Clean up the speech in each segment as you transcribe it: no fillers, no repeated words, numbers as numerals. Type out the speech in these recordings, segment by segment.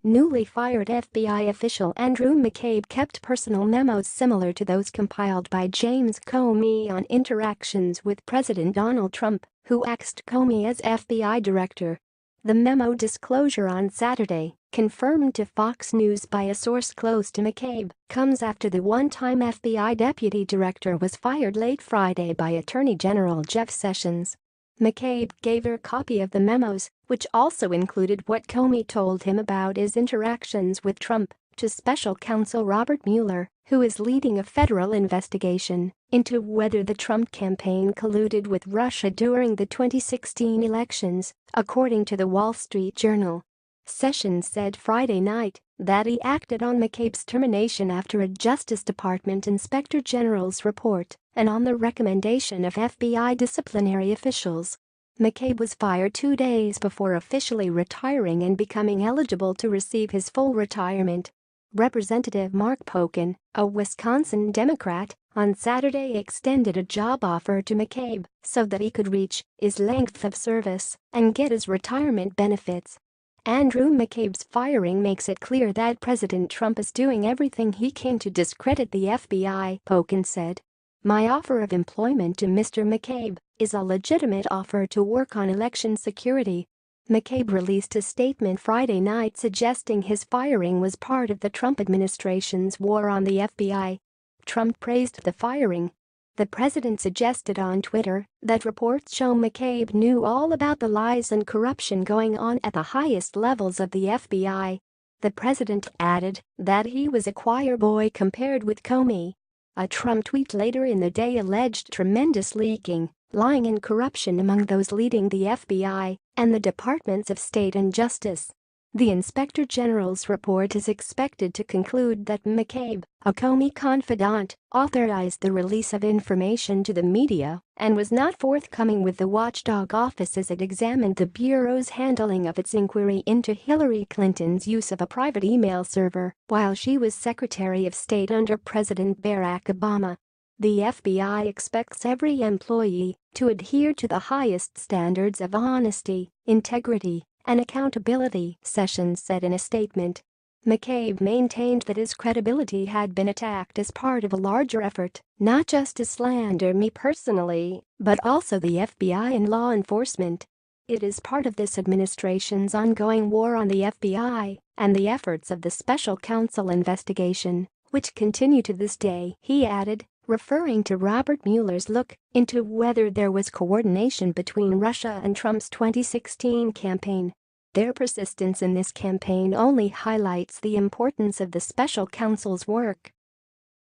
Newly fired FBI official Andrew McCabe kept personal memos similar to those compiled by James Comey on interactions with President Donald Trump, who axed Comey as FBI director. The memo disclosure on Saturday, confirmed to Fox News by a source close to McCabe, comes after the one-time FBI deputy director was fired late Friday by Attorney General Jeff Sessions. McCabe gave her a copy of the memos, which also included what Comey told him about his interactions with Trump, to Special Counsel Robert Mueller, who is leading a federal investigation into whether the Trump campaign colluded with Russia during the 2016 elections, according to the Wall Street Journal. Sessions said Friday night that he acted on McCabe's termination after a Justice Department Inspector General's report and on the recommendation of FBI disciplinary officials. McCabe was fired 2 days before officially retiring and becoming eligible to receive his full retirement. Representative Mark Pocan, a Wisconsin Democrat, on Saturday extended a job offer to McCabe so that he could reach his length of service and get his retirement benefits. Andrew McCabe's firing makes it clear that President Trump is doing everything he can to discredit the FBI, Pocan said. "My offer of employment to Mr. McCabe is a legitimate offer to work on election security." McCabe released a statement Friday night suggesting his firing was part of the Trump administration's war on the FBI. Trump praised the firing. The president suggested on Twitter that reports show McCabe knew all about the lies and corruption going on at the highest levels of the FBI. The president added that he was a choir boy compared with Comey. A Trump tweet later in the day alleged tremendous leaking, lying and corruption among those leading the FBI and the Departments of State and Justice. The Inspector General's report is expected to conclude that McCabe, a Comey confidant, authorized the release of information to the media and was not forthcoming with the watchdog office as it examined the Bureau's handling of its inquiry into Hillary Clinton's use of a private email server while she was Secretary of State under President Barack Obama. The FBI expects every employee to adhere to the highest standards of honesty, integrity, and accountability, Sessions said in a statement. McCabe maintained that his credibility had been attacked as part of a larger effort, not just to slander me personally, but also the FBI and law enforcement. "It is part of this administration's ongoing war on the FBI and the efforts of the Special Counsel investigation, which continue to this day," he added, referring to Robert Mueller's look into whether there was coordination between Russia and Trump's 2016 campaign. "Their persistence in this campaign only highlights the importance of the special counsel's work."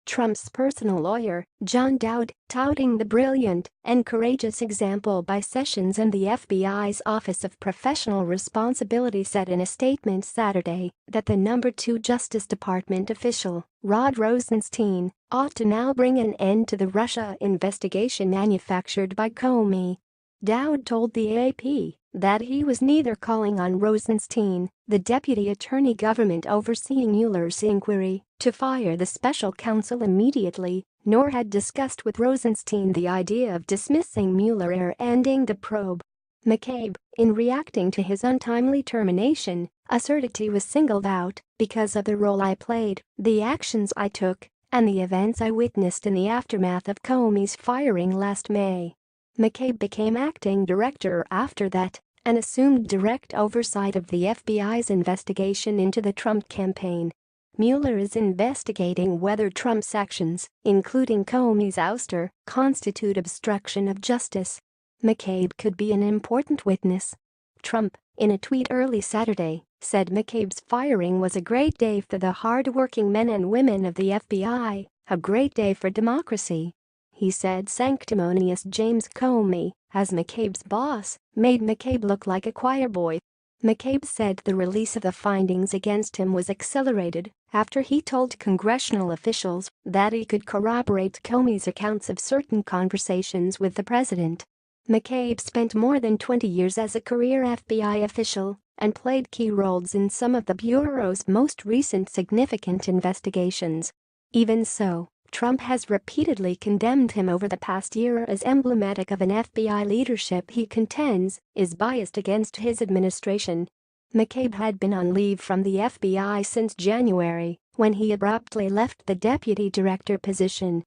Trump's personal lawyer, John Dowd, touting the brilliant and courageous example by Sessions and the FBI's Office of Professional Responsibility, said in a statement Saturday that the No. 2 Justice Department official, Rod Rosenstein, ought to now bring an end to the Russia investigation manufactured by Comey. Dowd told the AP that he was neither calling on Rosenstein, the deputy attorney government overseeing Mueller's inquiry, to fire the special counsel immediately, nor had discussed with Rosenstein the idea of dismissing Mueller or ending the probe. McCabe, in reacting to his untimely termination, asserted he was singled out because of the role I played, the actions I took, and the events I witnessed in the aftermath of Comey's firing last May. McCabe became acting director after that and assumed direct oversight of the FBI's investigation into the Trump campaign. Mueller is investigating whether Trump's actions, including Comey's ouster, constitute obstruction of justice. McCabe could be an important witness. Trump, in a tweet early Saturday, said McCabe's firing was a great day for the hard-working men and women of the FBI, a great day for democracy. He said sanctimonious James Comey, as McCabe's boss, made McCabe look like a choir boy. McCabe said the release of the findings against him was accelerated after he told congressional officials that he could corroborate Comey's accounts of certain conversations with the president. McCabe spent more than 20 years as a career FBI official and played key roles in some of the Bureau's most recent significant investigations. Even so, Trump has repeatedly condemned him over the past year as emblematic of an FBI leadership he contends is biased against his administration. McCabe had been on leave from the FBI since January, when he abruptly left the deputy director position.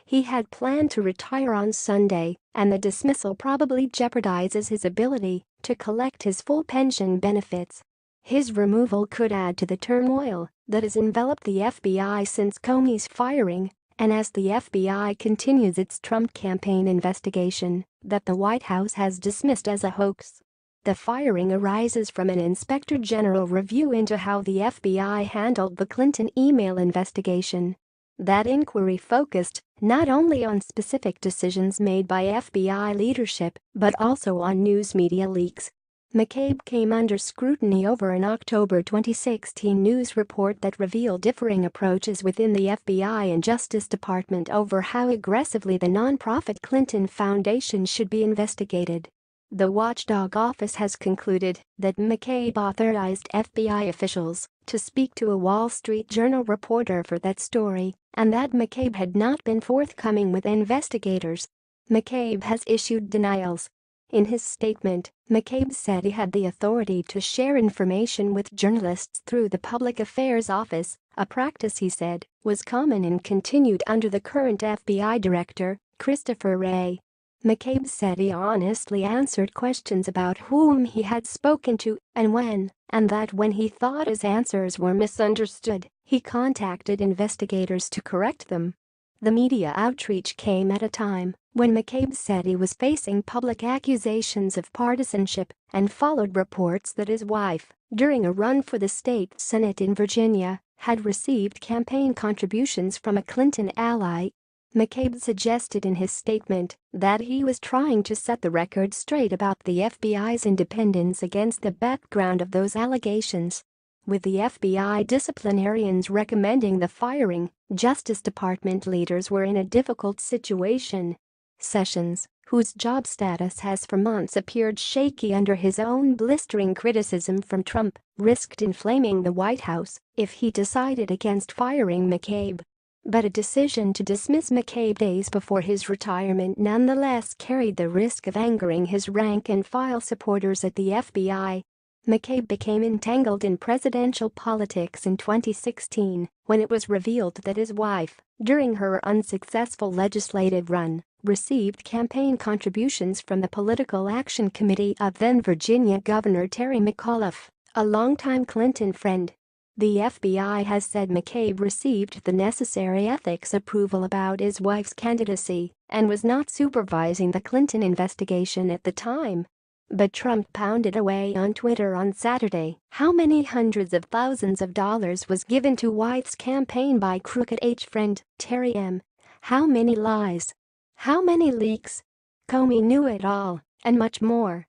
He had planned to retire on Sunday, and the dismissal probably jeopardizes his ability to collect his full pension benefits. His removal could add to the turmoil that has enveloped the FBI since Comey's firing, and as the FBI continues its Trump campaign investigation that the White House has dismissed as a hoax. The firing arises from an inspector general review into how the FBI handled the Clinton email investigation. That inquiry focused not only on specific decisions made by FBI leadership but also on news media leaks. McCabe came under scrutiny over an October 2016 news report that revealed differing approaches within the FBI and Justice Department over how aggressively the nonprofit Clinton Foundation should be investigated. The watchdog office has concluded that McCabe authorized FBI officials to speak to a Wall Street Journal reporter for that story, and that McCabe had not been forthcoming with investigators. McCabe has issued denials. In his statement, McCabe said he had the authority to share information with journalists through the Public Affairs Office, a practice he said was common and continued under the current FBI director, Christopher Wray. McCabe said he honestly answered questions about whom he had spoken to and when, and that when he thought his answers were misunderstood, he contacted investigators to correct them. The media outreach came at a time when McCabe said he was facing public accusations of partisanship and followed reports that his wife, during a run for the state Senate in Virginia, had received campaign contributions from a Clinton ally. McCabe suggested in his statement that he was trying to set the record straight about the FBI's independence against the background of those allegations. With the FBI disciplinarians recommending the firing, Justice Department leaders were in a difficult situation. Sessions, whose job status has for months appeared shaky under his own blistering criticism from Trump, risked inflaming the White House if he decided against firing McCabe. But a decision to dismiss McCabe days before his retirement nonetheless carried the risk of angering his rank-and-file supporters at the FBI. McCabe became entangled in presidential politics in 2016 when it was revealed that his wife, during her unsuccessful legislative run, received campaign contributions from the Political Action Committee of then-Virginia Governor Terry McAuliffe, a longtime Clinton friend. The FBI has said McCabe received the necessary ethics approval about his wife's candidacy and was not supervising the Clinton investigation at the time. But Trump pounded away on Twitter on Saturday how many hundreds of thousands of dollars was given to White's campaign by Crooked H friend Terry M. How many lies? How many leaks? Comey knew it all, and much more.